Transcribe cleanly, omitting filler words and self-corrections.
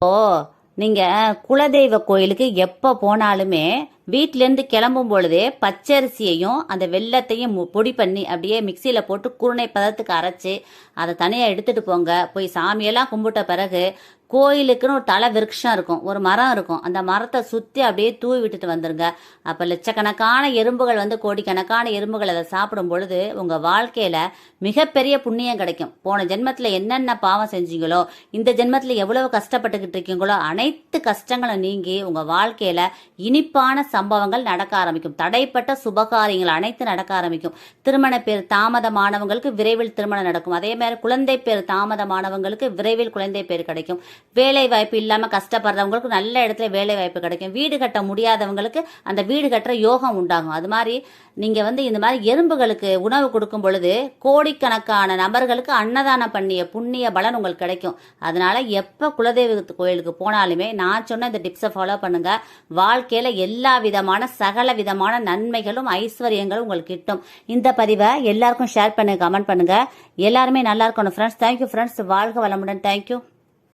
ஓ, நீங்க குலதெய்வ கோயிலுக்கு எப்ப போனாலுமே வீட்டிலேருந்து கிளம்பும் பொழுதே பச்சரிசியையும் அந்த வெல்லத்தையும் பொடி பண்ணி அப்படியே மிக்சியில போட்டு குருணை பதத்துக்கு அரைச்சி அதை தனியா எடுத்துட்டு போங்க. போய் சாமியெல்லாம் கும்பிட்ட பிறகு கோயிலுக்குன்னு ஒரு தலை விருட்சம் இருக்கும், ஒரு மரம் இருக்கும், அந்த மரத்தை சுத்தி அப்படியே தூவி விட்டுட்டு வந்துருங்க. அப்ப லட்சக்கணக்கான எறும்புகள் வந்து கோடிக்கணக்கான எறும்புகள் அதை சாப்பிடும் பொழுது உங்க வாழ்க்கையில மிகப்பெரிய புண்ணியம் கிடைக்கும். போன ஜென்மத்துல என்னென்ன பாவம் செஞ்சீங்களோ, இந்த ஜென்மத்துல எவ்வளவு கஷ்டப்பட்டுக்கிட்டு இருக்கீங்களோ, அனைத்து கஷ்டங்களும் நீங்கி உங்க வாழ்க்கையில இனிப்பான சம்பவங்கள் நடக்க ஆரம்பிக்கும். தடைப்பட்ட சுபகாரியங்கள் அனைத்து நடக்க ஆரம்பிக்கும். திருமண பேர் தாமதமானவங்களுக்கு விரைவில் திருமணம் நடக்கும். அதே மாதிரி குழந்தை பேர் தாமதமானவங்களுக்கு விரைவில் குழந்தை பேர் கிடைக்கும். வேலை வாய்ப்பு இல்லாம கஷ்டப்படுறவங்களுக்கு நல்ல இடத்துல வேலை வாய்ப்பு கிடைக்கும். வீடு கட்ட முடியாதவங்களுக்கு அந்த வீடு கட்டுற யோகம் உண்டாகும். அது மாதிரி நீங்க வந்து இந்த மாதிரி எறும்புகளுக்கு உணவு கொடுக்கும் பொழுது கோடிக்கணக்கான நபர்களுக்கு அன்னதானம் பண்ணிய புண்ணிய பலன் உங்களுக்கு கிடைக்கும். அதனால எப்ப குலதெய்வ கோயிலுக்கு போனாலுமே நான் சொன்ன இந்த டிப்ஸை ஃபாலோ பண்ணுங்க. வாழ்க்கையில எல்லா விதமான சகல விதமான நன்மைகளும் ஐஸ்வர்யங்களும் உங்களுக்கு கிட்டும். இந்த பதிவை எல்லாருக்கும் ஷேர் பண்ணுங்க, கமெண்ட் பண்ணுங்க. எல்லாருமே நல்லா இருக்கணும் ஃப்ரெண்ட்ஸ். Thank you friends. வாழ்க வளமுடன். தேங்க்யூ.